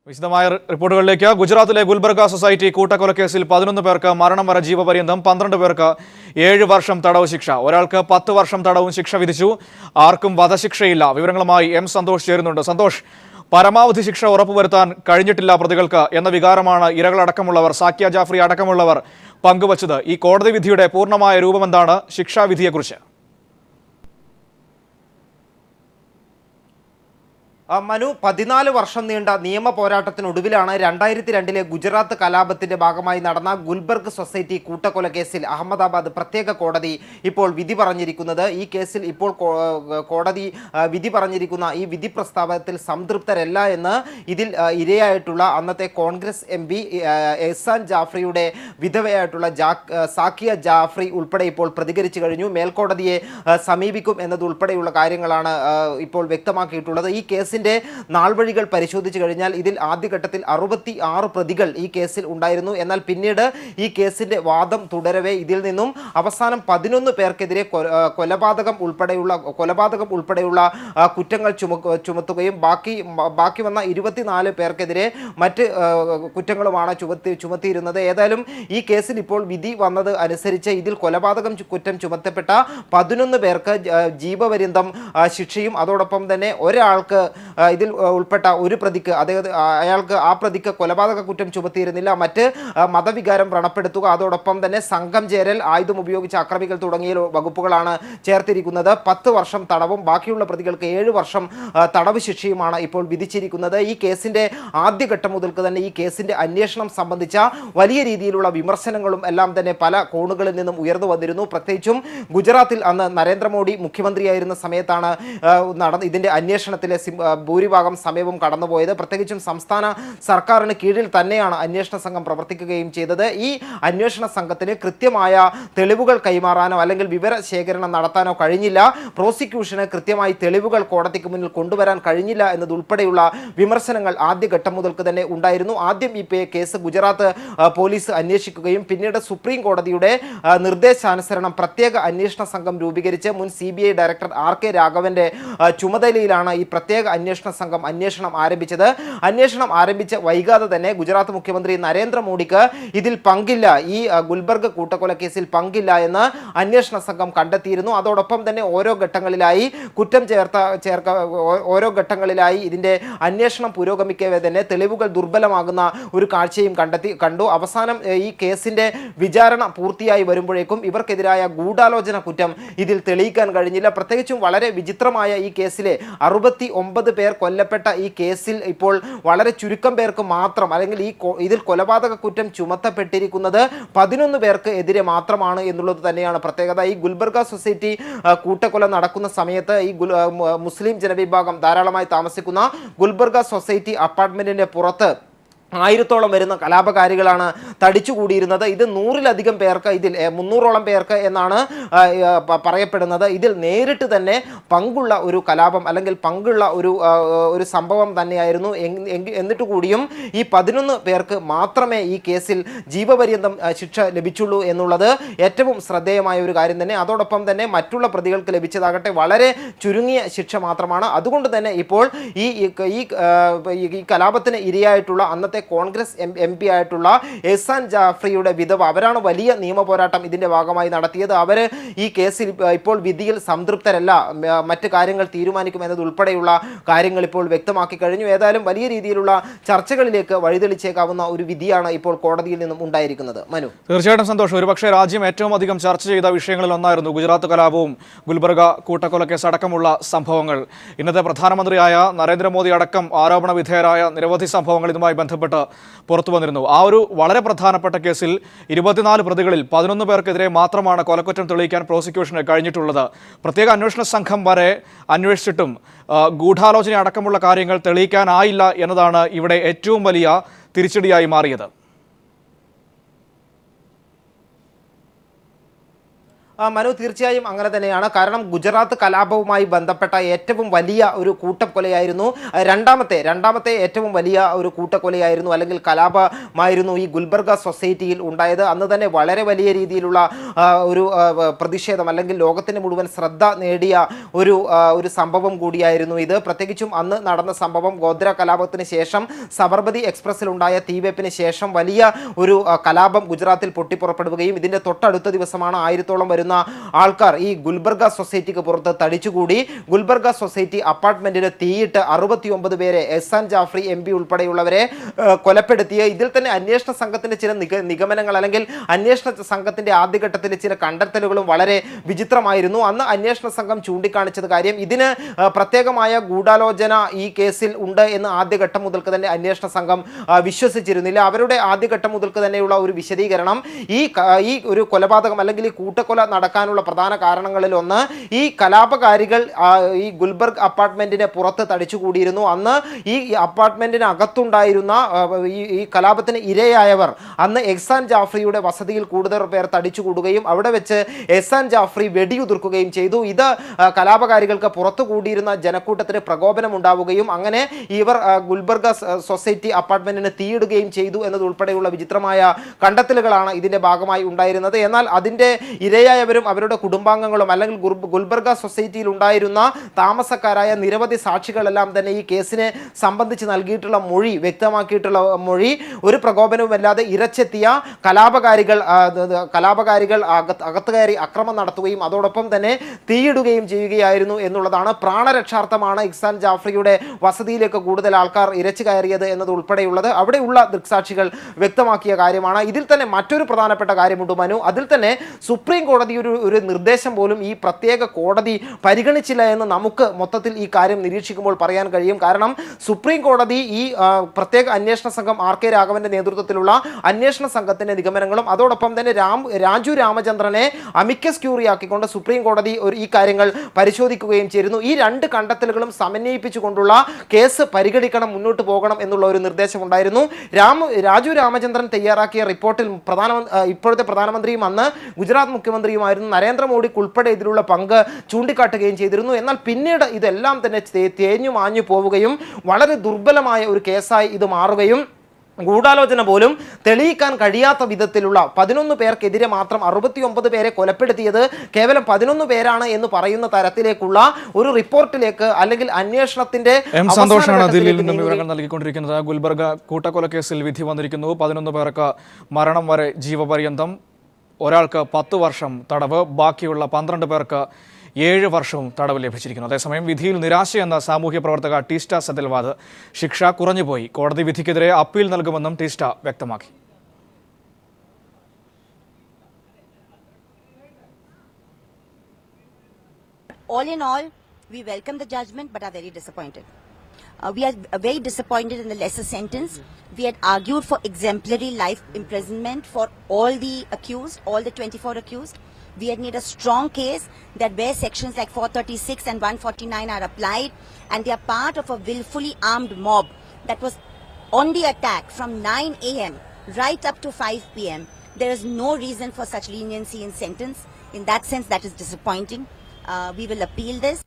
വിശദമായ റിപ്പോർട്ടുകളിലേക്ക്. ഗുജറാത്തിലെ ഗുൽബർഗ സൊസൈറ്റി കൂട്ടക്കൊലക്കേസിൽ 11 പേർക്ക് മരണം വരെ ജീവപര്യന്തം, 12 പേർക്ക് 7 വർഷം തടവ് ശിക്ഷ, ഒരാൾക്ക് 10 വർഷം തടവും ശിക്ഷ വിധിച്ചു. ആർക്കും വധശിക്ഷയില്ല. വിവരങ്ങളുമായി എം സന്തോഷ് ചേരുന്നുണ്ട്. സന്തോഷ്, പരമാവധി ശിക്ഷ ഉറപ്പുവരുത്താൻ കഴിഞ്ഞിട്ടില്ല പ്രതികൾക്ക് എന്ന വികാരമാണ് ഇരകളടക്കമുള്ളവർ, സാക്കിയ ജാഫ്രി അടക്കമുള്ളവർ പങ്കുവച്ചത്. ഈ കോടതി വിധിയുടെ പൂർണ്ണമായ രൂപമെന്താണ്? ശിക്ഷാവിധിയെക്കുറിച്ച് മനു, 14 വർഷം നീണ്ട നിയമ പോരാട്ടത്തിനൊടുവിലാണ് 2002 ഗുജറാത്ത് കലാപത്തിന്റെ ഭാഗമായി നടന്ന ഗുൽബർഗ് സൊസൈറ്റി കൂട്ടക്കൊലക്കേസിൽ അഹമ്മദാബാദ് പ്രത്യേക കോടതി ഇപ്പോൾ വിധി പറഞ്ഞിരിക്കുന്നത്. ഈ കേസിൽ ഇപ്പോൾ കോടതി വിധി പറഞ്ഞിരിക്കുന്ന ഈ വിധി പ്രസ്താവത്തിൽ സംതൃപ്തരല്ല എന്ന് ഇതിൽ ഇരയായിട്ടുള്ള അന്നത്തെ കോൺഗ്രസ് MP എഹ്സാൻ ജാഫ്രിയുടെ വിധവയായിട്ടുള്ള സാക്കിയ ജാഫ്രി ഉൾപ്പെടെ ഇപ്പോൾ പ്രതികരിച്ചു കഴിഞ്ഞു. മേൽക്കോടതിയെ സമീപിക്കും എന്നതുൾപ്പെടെയുള്ള കാര്യങ്ങളാണ് ഇപ്പോൾ വ്യക്തമാക്കിയിട്ടുള്ളത്. ഈ കേസിൽ നാൾവഴികൾ പരിശോധിച്ചു കഴിഞ്ഞാൽ ഇതിൽ ആദ്യഘട്ടത്തിൽ 66 പ്രതികൾ ഈ കേസിൽ ഉണ്ടായിരുന്നു. എന്നാൽ പിന്നീട് ഈ കേസിന്റെ വാദം തുടരവേ ഇതിൽ നിന്നും അവസാനം 11 പേർക്കെതിരെ കൊലപാതകം ഉൾപ്പെടെയുള്ള കുറ്റങ്ങൾ ചുമത്തുകയും ബാക്കി വന്ന 24 പേർക്കെതിരെ മറ്റ് കുറ്റങ്ങളുമാണ് ചുമത്തിയിരുന്നത്. ഏതായാലും ഈ കേസിൽ ഇപ്പോൾ വിധി വന്നത് അനുസരിച്ച് ഇതിൽ കൊലപാതകം കുറ്റം ചുമത്തപ്പെട്ട 11 പേർക്ക് ജീവപര്യന്തം ശിക്ഷയും അതോടൊപ്പം തന്നെ ഒരാൾക്ക് ഇതിൽ ഉൾപ്പെട്ട ഒരു പ്രതിക്ക് ആ പ്രതിക്ക് കൊലപാതക കുറ്റം ചുമത്തിയിരുന്നില്ല. മറ്റ് മതവികാരം വ്രണപ്പെടുത്തുക, അതോടൊപ്പം തന്നെ സംഘം ചേരൽ, ആയുധം ഉപയോഗിച്ച അക്രമികൾ തുടങ്ങിയ വകുപ്പുകളാണ് ചേർത്തിരിക്കുന്നത്. 10 വർഷം തടവും ബാക്കിയുള്ള പ്രതികൾക്ക് 7 വർഷം തടവ് ശിക്ഷയുമാണ് ഇപ്പോൾ വിധിച്ചിരിക്കുന്നത്. ഈ കേസിന്റെ ആദ്യഘട്ടം മുതൽക്ക് തന്നെ ഈ കേസിന്റെ അന്വേഷണം സംബന്ധിച്ച വലിയ രീതിയിലുള്ള വിമർശനങ്ങളും എല്ലാം തന്നെ പല കോണുകളിൽ നിന്നും ഉയർന്നു വന്നിരുന്നു. പ്രത്യേകിച്ചും ഗുജറാത്തിൽ അന്ന് നരേന്ദ്രമോദി മുഖ്യമന്ത്രിയായിരുന്ന സമയത്താണ് ഇതിന്റെ അന്വേഷണത്തിലെ ഭൂരിഭാഗം സമയവും കടന്നുപോയത്. പ്രത്യേകിച്ചും സംസ്ഥാന സർക്കാരിന് കീഴിൽ തന്നെയാണ് അന്വേഷണ സംഘം പ്രവർത്തിക്കുകയും ചെയ്തത്. ഈ അന്വേഷണ സംഘത്തിന് കൃത്യമായ തെളിവുകൾ കൈമാറാനോ അല്ലെങ്കിൽ വിവര ശേഖരണം നടത്താനോ കഴിഞ്ഞില്ല. പ്രോസിക്യൂഷന് കൃത്യമായി തെളിവുകൾ കോടതിക്ക് മുന്നിൽ കൊണ്ടുവരാൻ കഴിഞ്ഞില്ല എന്നതുൾപ്പെടെയുള്ള വിമർശനങ്ങൾ ആദ്യഘട്ടം മുതൽക്ക് തന്നെ ഉണ്ടായിരുന്നു. ആദ്യം ഈ കേസ് ഗുജറാത്ത് പോലീസ് അന്വേഷിക്കുകയും പിന്നീട് സുപ്രീം കോടതിയുടെ നിർദ്ദേശാനുസരണം പ്രത്യേക അന്വേഷണ സംഘം രൂപീകരിച്ച് മുൻ CBI ഡയറക്ടർ RK രാഘവന്റെ ചുമതലയിലാണ് ഈ പ്രത്യേക അന്വേഷണ സംഘം അന്വേഷണം ആരംഭിച്ചത്. അന്വേഷണം ആരംഭിച്ച വൈകാതെ തന്നെ ഗുജറാത്ത് മുഖ്യമന്ത്രി നരേന്ദ്രമോദിക്ക് ഇതിൽ പങ്കില്ല, ഈ ഗുൽബർഗ് കൂട്ടക്കൊലക്കേസിൽ പങ്കില്ല എന്ന് അന്വേഷണ സംഘം കണ്ടെത്തിയിരുന്നു. അതോടൊപ്പം തന്നെ ഓരോ ഘട്ടങ്ങളിലായി ഇതിന്റെ അന്വേഷണം പുരോഗമിക്കവേ തന്നെ തെളിവുകൾ ദുർബലമാകുന്ന ഒരു കാഴ്ചയും കണ്ടു. അവസാനം ഈ കേസിന്റെ വിചാരണ പൂർത്തിയായി വരുമ്പോഴേക്കും ഇവർക്കെതിരായ ഗൂഢാലോചന കുറ്റം ഇതിൽ തെളിയിക്കാൻ കഴിഞ്ഞില്ല. പ്രത്യേകിച്ചും വളരെ വിചിത്രമായ ഈ കേസിലെ 69 പേർ കൊല്ലപ്പെട്ട ഈ കേസിൽ ഇപ്പോൾ വളരെ ചുരുക്കം പേർക്ക് മാത്രം, അല്ലെങ്കിൽ ഇതിൽ കൊലപാതക കുറ്റം ചുമത്തപ്പെട്ടിരിക്കുന്നത് 11 പേർക്ക് എതിരെ മാത്രമാണ് എന്നുള്ളത് തന്നെയാണ് പ്രത്യേകത. ഈ ഗുൽബർഗ സൊസൈറ്റി കൂട്ടക്കൊല നടക്കുന്ന സമയത്ത് ഈ മുസ്ലിം ജനവിഭാഗം ധാരാളമായി താമസിക്കുന്ന ഗുൽബർഗ സൊസൈറ്റി അപ്പാർട്ട്മെന്റിന്റെ പുറത്ത് 1000-ഓളം വരുന്ന കലാപകാരികളാണ് തടിച്ചുകൂടിയിരുന്നത്. ഇത് 100-ലധികം പേർക്ക്, ഇതിൽ 300-ഓളം പേർക്ക് എന്നാണ് പറയപ്പെടുന്നത്. ഇതിൽ നേരിട്ട് തന്നെ പങ്കുള്ള ഒരു കലാപം അല്ലെങ്കിൽ പങ്കുള്ള ഒരു സംഭവം തന്നെയായിരുന്നു. എന്നിട്ട് കൂടിയും ഈ 11 പേർക്ക് മാത്രമേ ഈ കേസിൽ ജീവപര്യന്തം ശിക്ഷ ലഭിച്ചുള്ളൂ എന്നുള്ളത് ഏറ്റവും ശ്രദ്ധേയമായ ഒരു കാര്യം തന്നെ. അതോടൊപ്പം തന്നെ മറ്റുള്ള പ്രതികൾക്ക് ലഭിച്ചതാകട്ടെ വളരെ ചുരുങ്ങിയ ശിക്ഷ മാത്രമാണ്. അതുകൊണ്ട് തന്നെ ഇപ്പോൾ ഈ കലാപത്തിന് ഇരയായിട്ടുള്ള അന്നത്തെ കോൺഗ്രസ് MP ആയിട്ടുള്ള എഹ്സാൻ ജാഫ്രിയുടെ വിധവ, അവരാണ് വലിയ നിയമ പോരാട്ടം ഇതിന്റെ ഭാഗമായി നടത്തിയത്. അവർ ഈ കേസിൽ ഇപ്പോൾ വിധിയിൽ സംതൃപ്തരല്ല, മറ്റ് കാര്യങ്ങൾ തീരുമാനിക്കും എന്നതുൾപ്പെടെയുള്ള കാര്യങ്ങൾ ഇപ്പോൾ വ്യക്തമാക്കി കഴിഞ്ഞു. ഏതായാലും വലിയ രീതിയിലുള്ള ചർച്ചകളിലേക്ക് വഴിതെളിച്ചേക്കാവുന്ന ഒരു വിധിയാണ് ഇപ്പോൾ കോടതിയിൽ നിന്നും ഉണ്ടായിരിക്കുന്നത്. മനു, തീർച്ചയായിട്ടും സന്തോഷം. ഒരുപക്ഷെ രാജ്യം ഏറ്റവും അധികം ചർച്ച ചെയ്ത വിഷയങ്ങളിൽ ഒന്നായിരുന്നു ഗുജറാത്ത് കലാപവും ഗുൽബർഗ കൂട്ടക്കൊലക്കേസ് അടക്കമുള്ള സംഭവങ്ങൾ. ഇന്നത്തെ പ്രധാനമന്ത്രിയായ നരേന്ദ്രമോദി അടക്കം ആരോപണ വിധേയരായ നിരവധി സംഭവങ്ങൾ ഇതുമായി ബന്ധപ്പെട്ട് പുറത്തു വന്നിരുന്നു. ആ ഒരു വളരെ പ്രധാനപ്പെട്ട കേസിൽ 24 പ്രതികളിൽ 11 പേർക്കെതിരെ മാത്രമാണ് കൊലക്കുറ്റം തെളിയിക്കാൻ പ്രോസിക്യൂഷന് കഴിഞ്ഞിട്ടുള്ളത്. പ്രത്യേക അന്വേഷണ സംഘം വരെ അന്വേഷിച്ചിട്ടും ഗൂഢാലോചന അടക്കമുള്ള കാര്യങ്ങൾ തെളിയിക്കാനായില്ല എന്നതാണ് ഇവിടെ ഏറ്റവും വലിയ തിരിച്ചടിയായി മാറിയത്. മനു, തീർച്ചയായും അങ്ങനെ തന്നെയാണ്. കാരണം ഗുജറാത്ത് കലാപവുമായി ബന്ധപ്പെട്ട ഏറ്റവും വലിയ ഒരു കൂട്ടക്കൊലയായിരുന്നു രണ്ടാമത്തെ ഏറ്റവും വലിയ ഒരു കൂട്ടക്കൊലയായിരുന്നു അല്ലെങ്കിൽ കലാപമായിരുന്നു ഈ ഗുൽബർഗ സൊസൈറ്റിയിൽ ഉണ്ടായത്. അന്ന് തന്നെ വളരെ വലിയ രീതിയിലുള്ള ഒരു പ്രതിഷേധം അല്ലെങ്കിൽ ലോകത്തിന് മുഴുവൻ ശ്രദ്ധ നേടിയ ഒരു സംഭവം കൂടിയായിരുന്നു ഇത്. പ്രത്യേകിച്ചും അന്ന് നടന്ന സംഭവം ഗോദ്ര കലാപത്തിന് ശേഷം സബർമതി എക്സ്പ്രസിലുണ്ടായ തീവെപ്പിന് ശേഷം വലിയ ഒരു കലാപം ഗുജറാത്തിൽ പൊട്ടിപ്പുറപ്പെടുകയും ഇതിന്റെ തൊട്ടടുത്ത ദിവസമാണ് 1000-ഓളം വരുന്ന ആൾക്കാർ ഈ ഗുൽബർഗ സൊസൈറ്റിക്ക് പുറത്ത് തടിച്ചുകൂടി ഗുൽബർഗ സൊസൈറ്റി അപ്പാർട്ട്മെന്റിന് തീയിട്ട് 69 പേരെ എഹ്സാൻ ജാഫ്രി MP ഉൾപ്പെടെയുള്ളവരെ കൊലപ്പെടുത്തിയ. ഇതിൽ തന്നെ അന്വേഷണ സംഘത്തിന്റെ ചില നിഗമനങ്ങൾ അല്ലെങ്കിൽ അന്വേഷണ സംഘത്തിന്റെ ആദ്യഘട്ടത്തിലെ ചില കണ്ടെത്തലുകളും വളരെ വിചിത്രമായിരുന്നു. അന്ന് അന്വേഷണ സംഘം ചൂണ്ടിക്കാണിച്ചത് കാര്യം ഇതിന് പ്രത്യേകമായ ഗൂഢാലോചന ഈ കേസിൽ ഉണ്ട് എന്ന് ആദ്യഘട്ടം മുതൽക്ക് തന്നെ അന്വേഷണ സംഘം വിശ്വസിച്ചിരുന്നില്ല. അവരുടെ ആദ്യഘട്ടം മുതൽക്ക് തന്നെയുള്ള ഒരു വിശദീകരണം ഈ ഒരു കൊലപാതകം അല്ലെങ്കിൽ ഈ കൂട്ടക്കൊല നടക്കാനുള്ള പ്രധാന കാരണങ്ങളിൽ ഒന്ന് ഈ കലാപകാരികൾ ഈ ഗുൽബർഗ് അപ്പാർട്ട്മെന്റിനെ പുറത്ത് തടിച്ചുകൂടിയിരുന്നു. അന്ന് ഈ അപ്പാർട്ട്മെന്റിനകത്തുണ്ടായിരുന്ന ഈ കലാപത്തിന് ഇരയായവർ അന്ന് എഹ്സാൻ ജാഫ്രിയുടെ വസതിയിൽ കൂടുതൽ പേർ തടിച്ചുകൂടുകയും അവിടെ വെച്ച് എഹ്സാൻ ജാഫ്രി വെടിയുതിർക്കുകയും ചെയ്തു. ഇത് കലാപകാരികൾക്ക് പുറത്തു കൂടിയിരുന്ന ജനക്കൂട്ടത്തിന് പ്രകോപനം ഉണ്ടാവുകയും അങ്ങനെ ഇവർ ഗുൽബർഗ സൊസൈറ്റി അപ്പാർട്ട്മെന്റിന് തീയിടുകയും ചെയ്തു എന്നതുൾപ്പെടെയുള്ള വിചിത്രമായ കണ്ടെത്തലുകളാണ് ഇതിന്റെ ഭാഗമായി ഉണ്ടായിരുന്നത്. എന്നാൽ അതിന്റെ ഇരയായവരും അവരുടെ കുടുംബാംഗങ്ങളും അല്ലെങ്കിൽ ഗുൽബർഗ സൊസൈറ്റിയിൽ ഉണ്ടായിരുന്ന താമസക്കാരായ നിരവധി സാക്ഷികളെല്ലാം തന്നെ ഈ കേസിനെ സംബന്ധിച്ച് നൽകിയിട്ടുള്ള മൊഴി വ്യക്തമാക്കിയിട്ടുള്ള മൊഴി ഒരു പ്രകോപനവുമല്ലാതെ ഇരച്ചെത്തിയ കലാപകാരികൾ അകത്ത് കയറി അക്രമം നടത്തുകയും അതോടൊപ്പം തന്നെ തീയിടുകയും ചെയ്യുകയായിരുന്നു എന്നുള്ളതാണ്. പ്രാണരക്ഷാർത്ഥമാണ് എഹ്സാൻ ജാഫ്രിയുടെ വസതിയിലേക്ക് കൂടുതൽ ആൾക്കാർ ഇരച്ചു കയറിയത് എന്നത് ഉൾപ്പെടെയുള്ളത് അവിടെയുള്ള ദൃക്സാക്ഷികൾ വ്യക്തമാക്കിയ കാര്യമാണ്. ഇതിൽ തന്നെ മറ്റൊരു പ്രധാനപ്പെട്ട കാര്യമുണ്ട് മനു. അതിൽ തന്നെ സുപ്രീം കോടതി ഒരു നിർദ്ദേശം പോലും ഈ പ്രത്യേക കോടതി പരിഗണിച്ചില്ല എന്ന് നമുക്ക് മൊത്തത്തിൽ ഈ കാര്യം നിരീക്ഷിക്കുമ്പോൾ പറയാൻ കഴിയും. കാരണം സുപ്രീം കോടതി ഈ പ്രത്യേക അന്വേഷണ സംഘം RK രാഘവന്റെ നേതൃത്വത്തിലുള്ള അന്വേഷണ സംഘത്തിന്റെ നിഗമനങ്ങളും അതോടൊപ്പം തന്നെ രാജു രാമചന്ദ്രനെ അമിക്കസ് ക്യൂറി ആക്കിക്കൊണ്ട് സുപ്രീം കോടതി ഈ കാര്യങ്ങൾ പരിശോധിക്കുകയും ചെയ്തിരുന്നു. ഈ രണ്ട് കണ്ടെത്തലുകളും സമന്വയിപ്പിച്ചുകൊണ്ടുള്ള കേസ് പരിഗണിക്കണം, മുന്നോട്ട് പോകണം എന്നുള്ള ഒരു നിർദ്ദേശമുണ്ടായിരുന്നു. രാജു രാമചന്ദ്രൻ തയ്യാറാക്കിയ റിപ്പോർട്ടിൽ ഇപ്പോഴത്തെ പ്രധാനമന്ത്രിയും അന്ന് ഗുജറാത്ത് മുഖ്യമന്ത്രിയുമായിരുന്നു നരേന്ദ്രമോദിക്ക് ഉൾപ്പെടെ ഇതിലുള്ള പങ്ക് ചൂണ്ടിക്കാട്ടുകയും ചെയ്തിരുന്നു. എന്നാൽ പിന്നീട് ഇതെല്ലാം തന്നെ തേഞ്ഞു മാഞ്ഞു പോവുകയും വളരെ ദുർബലമായ ഒരു കേസായി ഇത് മാറുകയും ഗൂഢാലോചന പോലും തെളിയിക്കാൻ കഴിയാത്ത വിധത്തിലുള്ള 11 പേർക്കെതിരെ മാത്രം 69 പേരെ കൊലപ്പെടുത്തിയത് കേവലം 11 പേരാണ് എന്ന് പറയുന്ന തരത്തിലേക്കുള്ള ഒരു റിപ്പോർട്ടിലേക്ക് അല്ലെങ്കിൽ അന്വേഷണത്തിന്റെ സന്തോഷാണ് ദില്ലിയിൽ നിന്നും വിവരങ്ങൾ നൽകിക്കൊണ്ടിരിക്കുന്നത്. ഗുൽബർഗ കൂട്ടക്കൊലക്കേസിൽ വിധി വന്നിരിക്കുന്നു. 11 പേർക്ക് മരണം വരെ ജീവപര്യന്തം, ഒരാൾക്ക് 10 വർഷം തടവ്, ബാക്കിയുള്ള 12 പേർക്ക് 7 വർഷവും തടവ് ലഭിച്ചിരിക്കുന്നു. അതേസമയം വിധിയിൽ നിരാശയെന്ന സാമൂഹ്യ പ്രവർത്തക ടീസ്റ്റ സെതൽവാദ് ശിക്ഷ കുറഞ്ഞുപോയി. കോടതി വിധിക്കെതിരെ അപ്പീൽ നൽകുമെന്നും ടീസ്റ്റ വ്യക്തമാക്കി. All in all, we welcome the judgment but are very disappointed. We are very disappointed in the lesser sentence. We had argued for exemplary life imprisonment for all the accused, all the 24 accused. We had made a strong case that where sections like 436 and 149 are applied and they are part of a willfully armed mob that was on the attack from 9 a.m. right up to 5 p.m. There is no reason for such leniency in sentence. In that sense, that is disappointing. We will appeal this.